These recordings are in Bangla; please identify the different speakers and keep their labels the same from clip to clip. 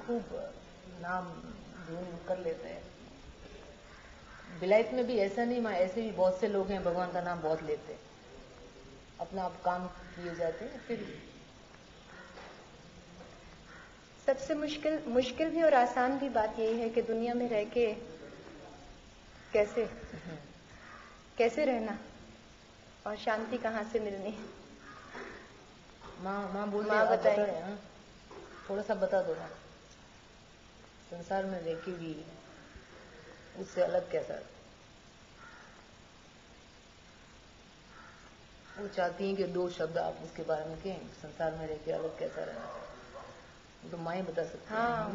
Speaker 1: खूब नाम धूम कर लेते हैं। विलायत में भी ऐसा नहीं, वहाँ ऐसे भी बहुत से लोग हैं भगवान का नाम बहुत लेते हैं, अपना आप काम किए जाते हैं। फिर
Speaker 2: सबसे मुश्किल भी और आसान भी बात यही है कि दुनिया में रह के कैसे रहना और शांति कहाँ से मिलनी।
Speaker 1: माँ बोल
Speaker 2: माँ बताइए,
Speaker 1: थोड़ा सा बता दो ना, संसार में रह के भी उससे अलग कैसा। वो चाहती हैं कि 2 शब्द आप उसके बारे में कहें, संसार में रह के अलग कैसा रहना, तो माँ ही बता सकती हैं।
Speaker 2: हाँ,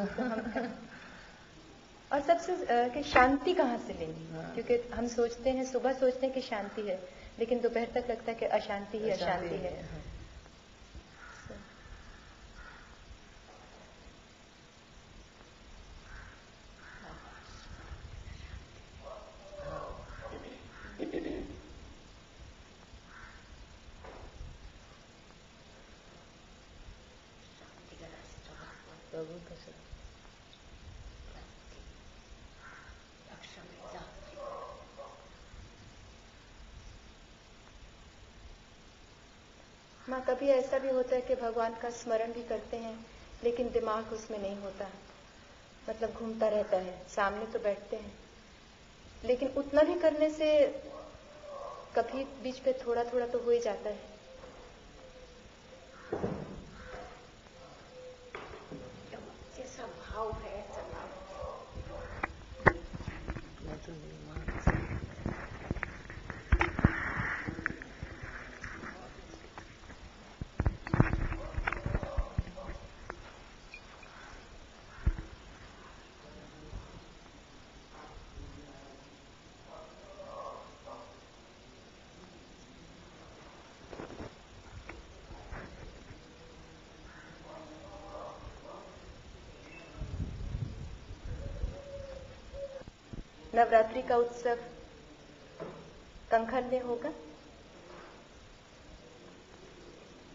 Speaker 2: और सबसे कि शांति कहाँ से लेनी। क्योंकि हम सोचते हैं, सुबह सोचते हैं कि शांति है, लेकिन दोपहर तक लगता है कि अशांति ही अशांति है। माँ, कभी ऐसा भी होता है कि भगवान का स्मरण भी करते हैं लेकिन दिमाग उसमें नहीं होता, मतलब घूमता रहता है। सामने तो बैठते हैं लेकिन उतना भी करने से कभी बीच पे थोड़ा थोड़ा तो हो ही जाता है।
Speaker 3: जैसा भाव है ऐसा भाव।
Speaker 2: नवरात्रि का उत्सव कंखल में होगा।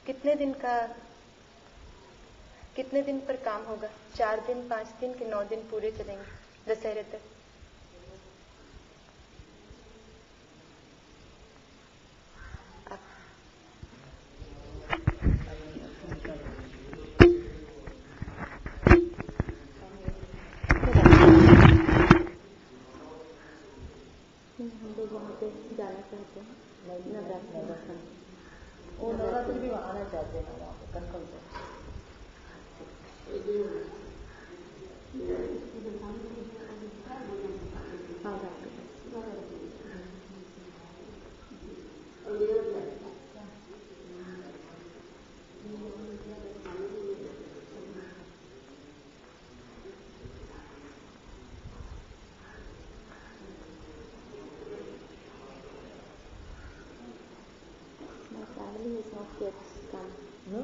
Speaker 2: कितने दिन पर काम होगा? 4 दिन, 5 दिन कि 9 दिन पूरे चलेंगे दशहरे तक? जाना चाहते हैं नवरात्रि।
Speaker 1: वो नवरात्रि भी आना चाहते हैं वहाँ पे कंखल से।
Speaker 2: family is not yet come.
Speaker 1: No?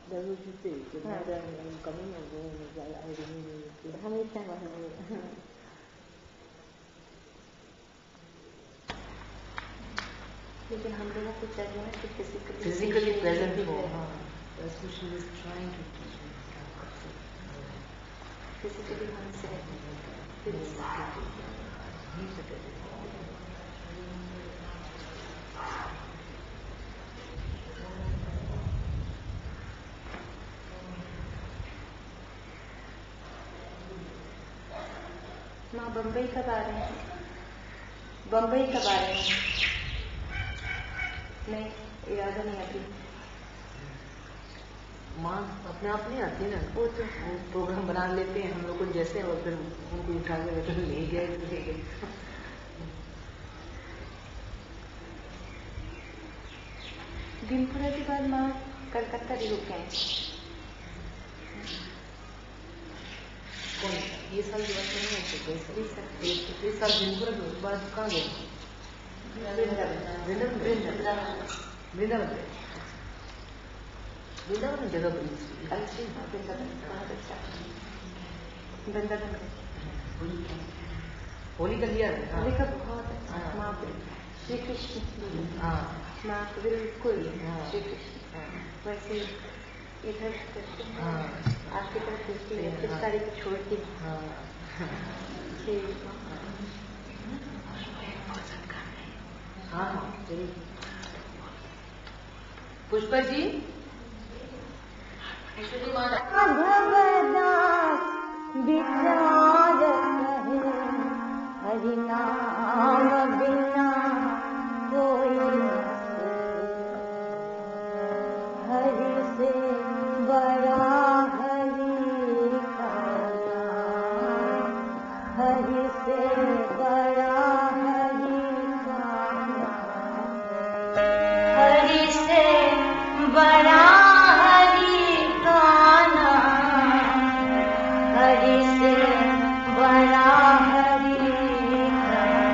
Speaker 1: That's what you say. Whether I'm coming or going, I remain.
Speaker 2: हमेशा वहीं। लेकिन हम लोगों को चाहिए ना कि
Speaker 1: फिजिकली प्रेजेंट हो। That's what she was trying to teach me.
Speaker 2: Physically हमसे माँ बम्बई कब आ रहे हैं? बम्बई कब आ रहे हैं? नहीं, इरादा नहीं अभी।
Speaker 1: माँ अपने आप नहीं आती ना, वो तो प्रोग्राम बना लेते हैं हम लोग को जैसे, और फिर उनको उठा के ले गए।
Speaker 2: भीमपुरा के बाद माँ कलकत्ता भी रुक गए।
Speaker 1: ये साल की बात नहीं है, इस साल भीमपुरा के बाद कहाँ गए? वृंदावन जगह बनी
Speaker 2: अच्छी वृंदावन बहुत अच्छा। वृंदावन
Speaker 1: होली का लिया है।
Speaker 2: होली का बहुत अच्छा। माँ श्री कृष्ण, माँ बिल्कुल श्री कृष्ण वैसे इधर
Speaker 3: करती है, फिर सारे को छोड़ती है।
Speaker 1: हाँ, पुष्पा जी,
Speaker 4: विचार हरि नाम बिना कोई हरि से बड़ा हरि का नाम, हरि से बड़ा हरि का नाम, हरि से बड़ा हरि का नाम, हरि से बड़ा हरि का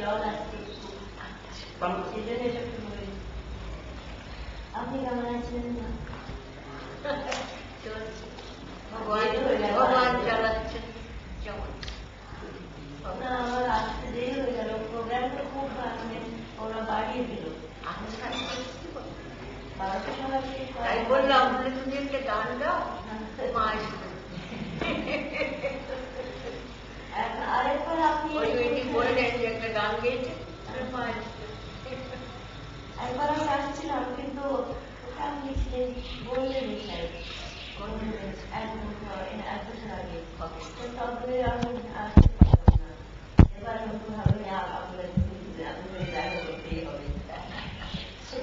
Speaker 4: জল আসছে সেজন্য এসব শুরু হয়েছে। আপনি কেমন আছেন?
Speaker 3: ভগবান চালাচ্ছেন যেমন।
Speaker 4: না, আমার আসতে দেরি হয়ে গেল, প্রোগ্রামটা খুব ওরা বাড়িয়ে দিল। 12টার সময় শেষ হয়।
Speaker 3: তাই বললাম তুমি একটা গান দাও, মা আসবে।
Speaker 4: আরেকবার আপনি
Speaker 3: বললেন যে একটা গান গেয়েছে, মা আসবে।
Speaker 4: একবার আমি আসছিলাম, কিন্তু গান লিখলেন বললেন এক বছর আগে, তবে আমি আসতে পারবো না। এবার নতুন ভাবে আপনাদের দেখা করতেই হবে।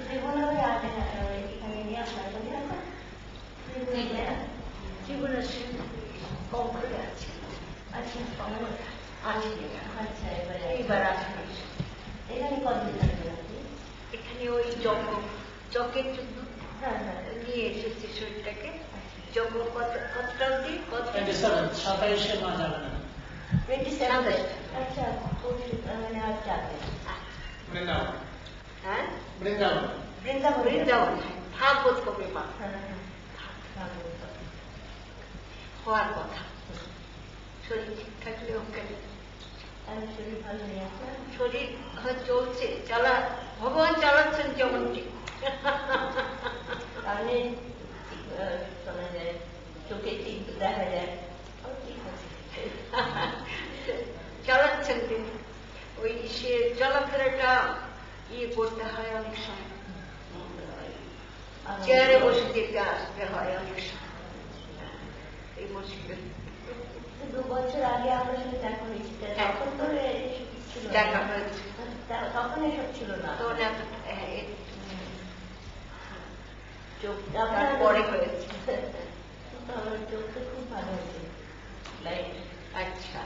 Speaker 4: জীবনে এখানে নিয়ে আপনার
Speaker 3: জীবনের কম করে আছে।
Speaker 4: আচ্ছা, আচ্ছা,
Speaker 3: এইবার আসবে।
Speaker 4: এখানে কতদিন থাকবেন আপনি?
Speaker 3: এখানে ওই যজ্ঞের জন্য নিয়ে এসেছি শরীরটাকে। যজ্ঞ কতটা অব্দি?
Speaker 5: 27শে মাস যাবে না।
Speaker 4: 27। আচ্ছা, মানে আর যাবে।
Speaker 5: বৃন্দাবন।
Speaker 3: হ্যাঁ,
Speaker 5: বৃন্দাবন।
Speaker 3: বৃন্দাবন ভাগবত কবে মা হওয়ার কথা। শরীর ঠিক থাকলে ওকে,
Speaker 4: শরীর ভালো নেই আপনার?
Speaker 3: শরীর চলছে, ভগবান চালাচ্ছেন যেমন ঠিক।
Speaker 4: কারণে শোনা যায়, চোখে ঠিক দেখা যায়, ঠিক আছে,
Speaker 3: চালাচ্ছেন তিনি। ওই সে চলাফেরাটা করতে হয় অনেক সময়, চেয়ারে বসে যেতে আসতে হয় অনেক সময়। এই মুশকিল।
Speaker 4: 2 বছর আগে আপনার সাথে দেখা হয়েছিল, তখন তো ছিল,
Speaker 3: দেখা হয়েছে,
Speaker 4: তখন এসব ছিল না, চোখটা
Speaker 3: পরে হয়েছে।
Speaker 4: আমার চোখটা খুব ভালো হয়েছে।
Speaker 3: আচ্ছা,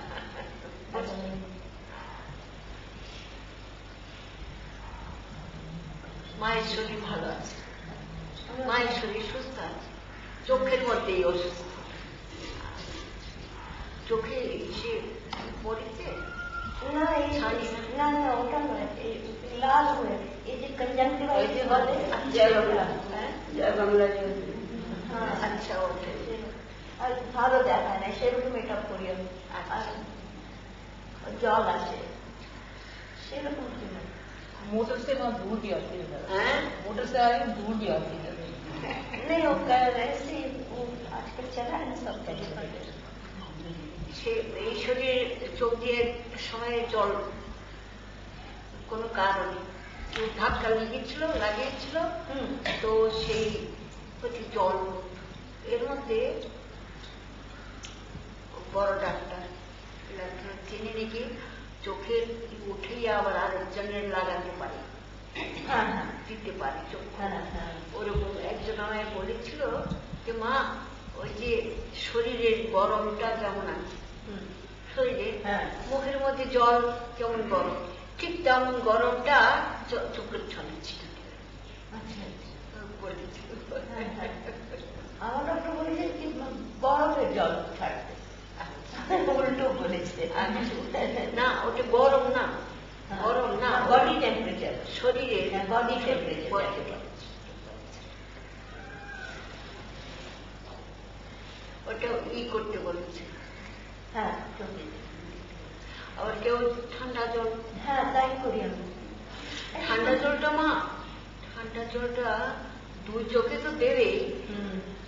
Speaker 3: মায়ের শরীর ভালো আছে, মায়ের শরীর সুস্থ আছে, চোখের মধ্যেই অসুস্থ। চোখে সে পড়েছে
Speaker 4: না, ওটা নয়, লাল হয়ে এই যে কনজাংটিভাইটিস বলে।
Speaker 3: জয় বাংলা, জয় বাংলা।
Speaker 4: আচ্ছা, ওঠে আর ভালো দেখায় না, সেরকম মেকআপ করি আমি, আর জল আসে সেরকম কি না।
Speaker 1: मोटर से वहाँ दूर भी आती है, मोटर से आ रही दूर भी आती है।
Speaker 4: नहीं, वो ऐसे वो आजकल चला है सब तरीका।
Speaker 3: সে এই শরীরে চোখ দিয়ে সময়ে জল কোনো কারণে ধাক্কা লাগিয়েছিল, তো সেই প্রতি জল। এর মধ্যে বড় ডাক্তার তিনি নাকি চোখের উঠেই আবার আরেকজনের লাগাতে পারে, দিতে পারে চোখ। ওরকম একজন আমায় বলেছিল যে মা, ওই যে শরীরের গরমটা যেমন আছে, শরীরে মুখের মধ্যে জল যেমন গরম, ঠিক তেমন গরমটা চোখের ছলে ছিল।
Speaker 4: আমার ডক্টর বলেছে কি বরফের জল ছাড়তে, উল্টো বলেছে।
Speaker 3: না, ওটা গরম না, গরম না,
Speaker 4: বডি টেম্পারেচার,
Speaker 3: শরীরের
Speaker 4: বডি টেম্পারেচার।
Speaker 3: ওটা করতে বলেছে।
Speaker 4: হ্যাঁ,
Speaker 3: আবার কেউ ঠান্ডা জল।
Speaker 4: হ্যাঁ, তাই করি আমি।
Speaker 3: ঠান্ডা জলটা মা, ঠান্ডা জলটা 2 চোখে তো দেবে,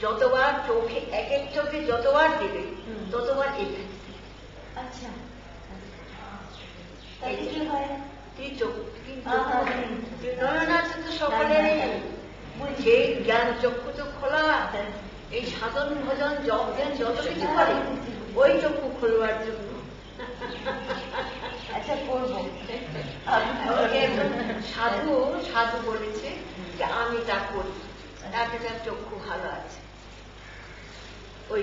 Speaker 3: যতবার চোখে এক চোখে যতবার দেবে ততবার এফেক্ট।
Speaker 4: আচ্ছা, তাই কি হয়?
Speaker 3: 3 চোখ, 3 নয়ন আছে তো সকলেরই, যে জ্ঞান চক্ষু তো খোলা, এই সাধন ভজন জপ জ্ঞান যত কিছু করে ওই চক্ষু খোলবার জন্য।
Speaker 4: আচ্ছা, করবো।
Speaker 3: সাধু বলেছে যে আমি তা করি, তাতে তার চক্ষু ভালো আছে। ওই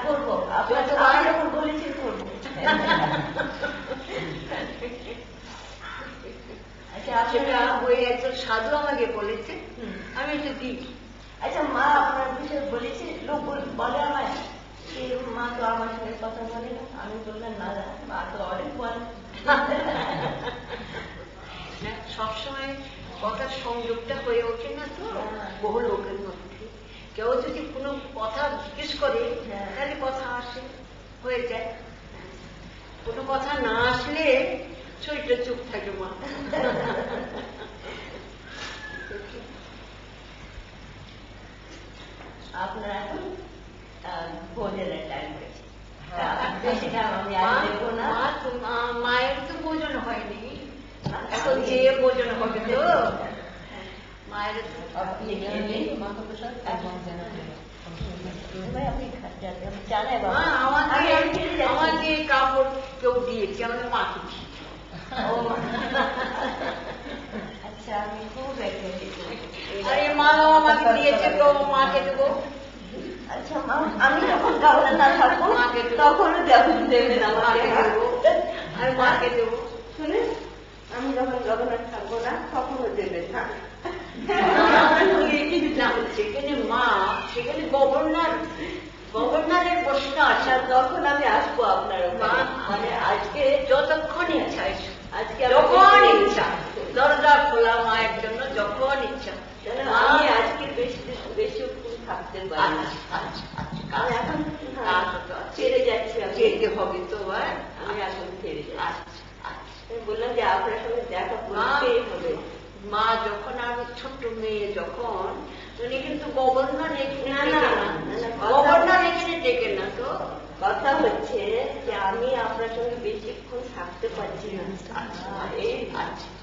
Speaker 4: করবো, আপনার যখন বলেছেন করবো। আচ্ছা,
Speaker 3: সেটা ওই একজন সাধু আমাকে বলেছে, আমি একটু দিই।
Speaker 4: আচ্ছা, মা আপনার বিষয়ে বলেছে, লোক বলে আমায়, মা তো আমার সঙ্গে কথা বলে না। আমি বললাম না, মা তো অনেক বলে,
Speaker 3: সবসময় কথার সংযোগটা হয়ে ওঠে না তো বহু লোকের মধ্যে। কেউ যদি কোনো কথা জিজ্ঞেস করে তাহলে কথা আসে, হয়ে যায়। কোনো কথা না আসলে শরীরটা চুপ থাকে মা।
Speaker 4: আপনার এখন ভোজনের টাইম হয়েছে, বেশি টাইম আমি আর দেবো না।
Speaker 3: মায়ের তো ভোজন হয়নি, এখন যে ভোজন হবে তো মায়ের
Speaker 4: আপনি জানে
Speaker 3: আমাকে কাপড় কেউ দিয়েছে, আমাদের মাকে দিয়েছে।
Speaker 4: আচ্ছা, আমি খুব
Speaker 3: আরে মাও আমাকে দিয়েছে, তো মাকে দেবো।
Speaker 4: আচ্ছা মা, আমি যখন গাওয়া না থাকবো তখনও যখন দেবেন আমাকে দেবো,
Speaker 3: আর মাকে দেবো।
Speaker 4: শুনে আমি যখন জগন্নাথ থাকবো না তখনও দেবেন না।
Speaker 3: সেখানে মা, সেখানে গভর্নরের প্রশ্ন আসা,
Speaker 4: যখন আমি আসবো আপনার মানে আজকে
Speaker 3: যতক্ষণ ইচ্ছা,
Speaker 4: আজকে
Speaker 3: যখন ইচ্ছা, দরজা খোলা মায়ের জন্য যখন ইচ্ছা।
Speaker 4: আমি আজকে বেশিক্ষণ থাকতে পারি। আমি এখন ছেড়ে যাচ্ছি,
Speaker 3: যেতে হবে তো।
Speaker 4: আমি এখন ছেড়ে যাচ্ছি। বললাম যে আপনার সঙ্গে দেখা করতেই হবে।
Speaker 3: মা যখন আমি ছোট্ট মেয়ে যখন, উনি কিন্তু গভর্নর এখানে ডেকে না তো।
Speaker 4: কথা হচ্ছে যে আমি আপনার সঙ্গে বেশিক্ষণ থাকতে পারছি না। এই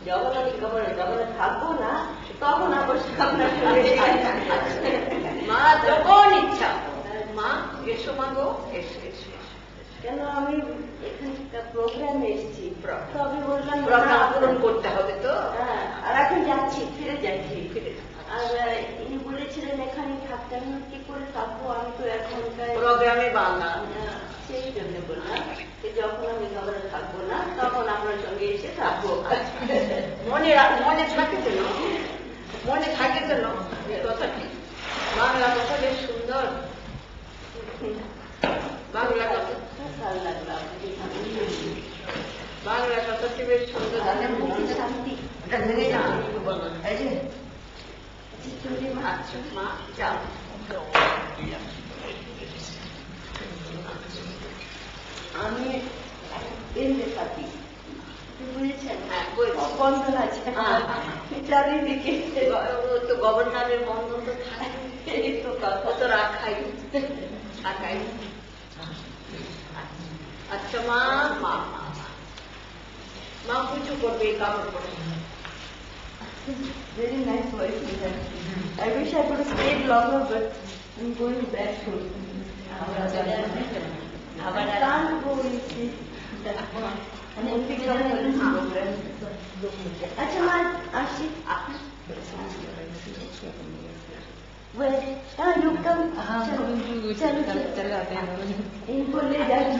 Speaker 4: যখন আমি জগন্নাথ থাকবো না তখন আবার আপনার সঙ্গে
Speaker 3: মা যখন ইচ্ছা। মা এসো মা গো, এসো এসো।
Speaker 4: কেন আমি এখানকার প্রোগ্রামে এসেছি, তো আমি বললাম
Speaker 3: প্রোগ্রাম পূরণ করতে হবে তো।
Speaker 4: আর এখন যাচ্ছি, ফিরে যাচ্ছি। আর ইনি বলেছিলেন এখানে থাকতে, আমি কি করে থাকবো, আমি তো এখনকার
Speaker 3: প্রোগ্রামে বাংলা।
Speaker 4: সেই জন্য বললাম যে যখন আমি জগন্নাথ থাকবো না তখন আপনার সঙ্গে এসে থাকবো।
Speaker 3: মনে থাকে তো না, মনে থাকে তো না কথাটি। বাংলা কথা বেশ সুন্দর, বাংলা কথা
Speaker 4: ভালো লাগলো।
Speaker 3: বাংলা কথাটি বেশ সুন্দর।
Speaker 4: শান্তি।
Speaker 3: আচ্ছা মা যাও।
Speaker 4: আমি এমনি থাকি, বুঝেছেন,
Speaker 3: হ্যাঁ,
Speaker 4: বন্ধন আছে চারিদিকে।
Speaker 3: তো গভর্নরের বন্ধন তো থাকে, এই তো কথা তো রাখাই। আচ্ছা মা, মা মা মা কিছু করবে, কাপড় পরে।
Speaker 4: Very nice voice. I wish I could have stayed longer, but I'm going back soon. I can't go, you see. And then pick up for this program. Acha ma, Ashi. Where? You come. चलो इनको ले जाइए।